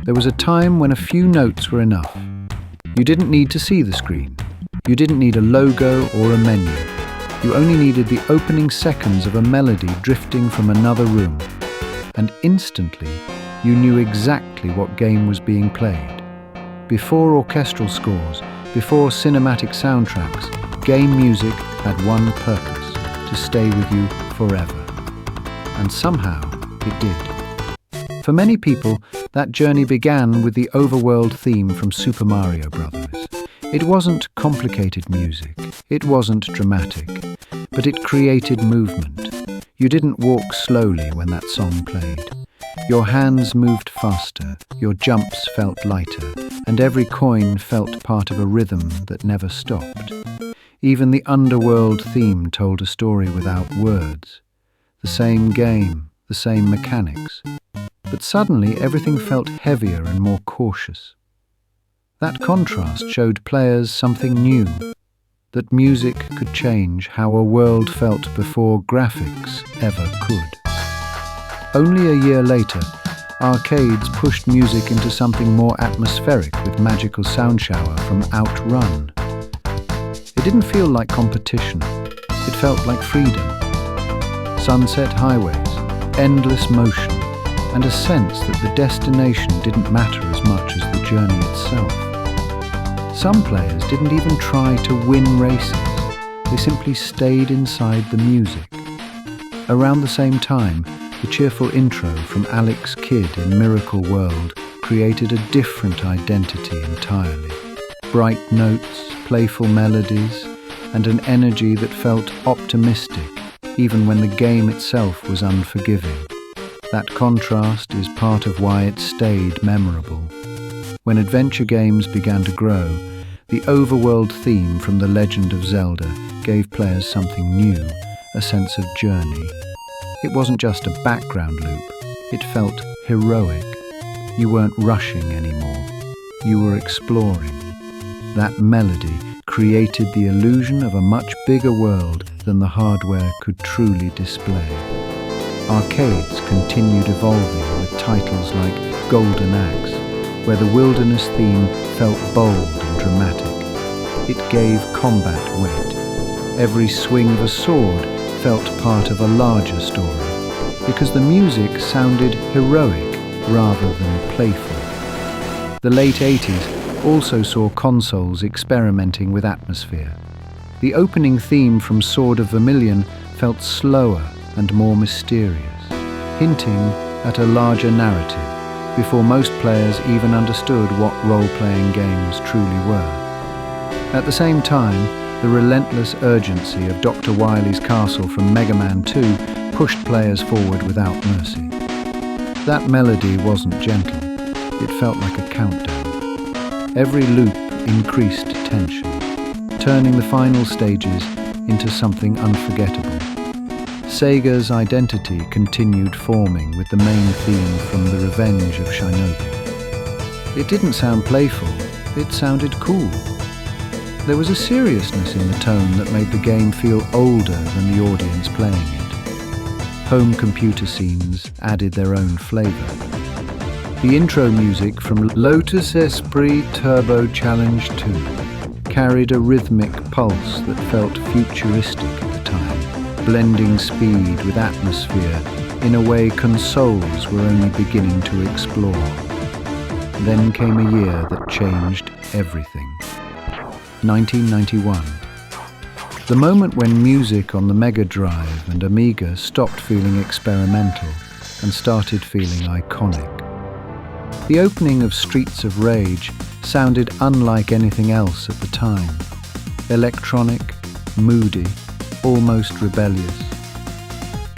There was a time when a few notes were enough. You didn't need to see the screen. You didn't need a logo or a menu. You only needed the opening seconds of a melody drifting from another room. And instantly, you knew exactly what game was being played. Before orchestral scores, before cinematic soundtracks, game music had one purpose: to stay with you forever. And somehow, it did. For many people, that journey began with the overworld theme from Super Mario Bros. It wasn't complicated music, it wasn't dramatic, but it created movement. You didn't walk slowly when that song played. Your hands moved faster, your jumps felt lighter, and every coin felt part of a rhythm that never stopped. Even the underworld theme told a story without words. The same game, the same mechanics. But suddenly everything felt heavier and more cautious. That contrast showed players something new, that music could change how a world felt before graphics ever could. Only a year later, arcades pushed music into something more atmospheric with magical sound shower from Outrun. It didn't feel like competition, it felt like freedom. Sunset highways, endless motion, and a sense that the destination didn't matter as much as the journey itself. Some players didn't even try to win races, they simply stayed inside the music. Around the same time, the cheerful intro from Alex Kidd in Miracle World created a different identity entirely. Bright notes, playful melodies, and an energy that felt optimistic even when the game itself was unforgiving. That contrast is part of why it stayed memorable. When adventure games began to grow, the overworld theme from The Legend of Zelda gave players something new, a sense of journey. It wasn't just a background loop, it felt heroic. You weren't rushing anymore, you were exploring. That melody created the illusion of a much bigger world than the hardware could truly display. Arcades continued evolving with titles like Golden Axe, where the wilderness theme felt bold and dramatic. It gave combat weight. Every swing of a sword felt part of a larger story, because the music sounded heroic rather than playful. The late 80s also saw consoles experimenting with atmosphere. The opening theme from Sword of Vermilion felt slower and more mysterious, hinting at a larger narrative before most players even understood what role-playing games truly were. At the same time, the relentless urgency of Dr. Wily's castle from Mega Man 2 pushed players forward without mercy. That melody wasn't gentle, it felt like a countdown. Every loop increased tension, turning the final stages into something unforgettable. Sega's identity continued forming with the main theme from The Revenge of Shinobi. It didn't sound playful, it sounded cool. There was a seriousness in the tone that made the game feel older than the audience playing it. Home computer scenes added their own flavor. The intro music from Lotus Esprit Turbo Challenge 2 carried a rhythmic pulse that felt futuristic at the time, blending speed with atmosphere in a way consoles were only beginning to explore. Then came a year that changed everything. 1991. The moment when music on the Mega Drive and Amiga stopped feeling experimental and started feeling iconic. The opening of Streets of Rage sounded unlike anything else at the time. Electronic, moody, almost rebellious.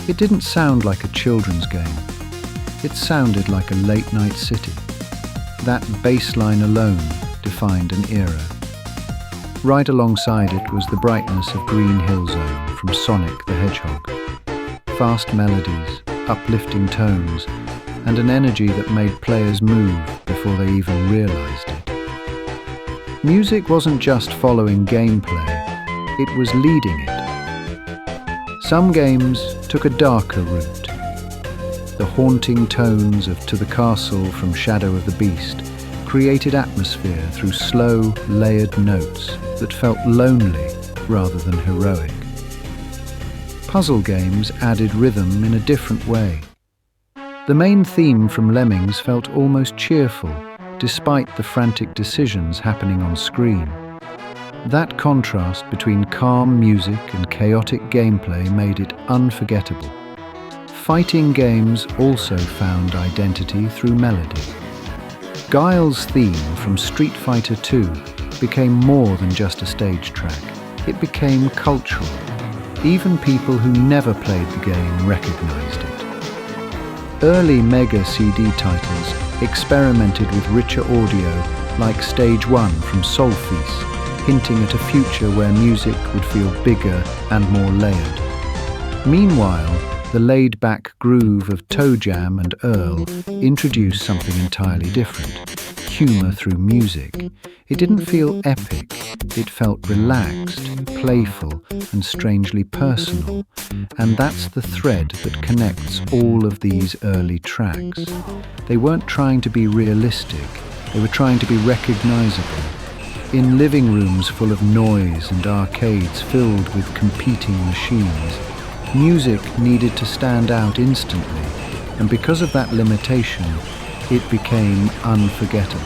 It didn't sound like a children's game. It sounded like a late-night city. That bass line alone defined an era. Right alongside it was the brightness of Green Hill Zone from Sonic the Hedgehog. Fast melodies, uplifting tones, and an energy that made players move before they even realized it. Music wasn't just following gameplay, it was leading it. Some games took a darker route. The haunting tones of To the Castle from Shadow of the Beast created atmosphere through slow, layered notes that felt lonely rather than heroic. Puzzle games added rhythm in a different way. The main theme from Lemmings felt almost cheerful, despite the frantic decisions happening on screen. That contrast between calm music and chaotic gameplay made it unforgettable. Fighting games also found identity through melody. Guile's theme from Street Fighter II became more than just a stage track. It became cultural. Even people who never played the game recognized it. Early Mega CD titles experimented with richer audio, like Stage 1 from Solfis, hinting at a future where music would feel bigger and more layered. Meanwhile, the laid-back groove of Toe Jam and Earl introduced something entirely different: humor through music. It didn't feel epic, it felt relaxed, playful, and strangely personal. And that's the thread that connects all of these early tracks. They weren't trying to be realistic, they were trying to be recognizable. In living rooms full of noise and arcades filled with competing machines, music needed to stand out instantly, and because of that limitation, it became unforgettable.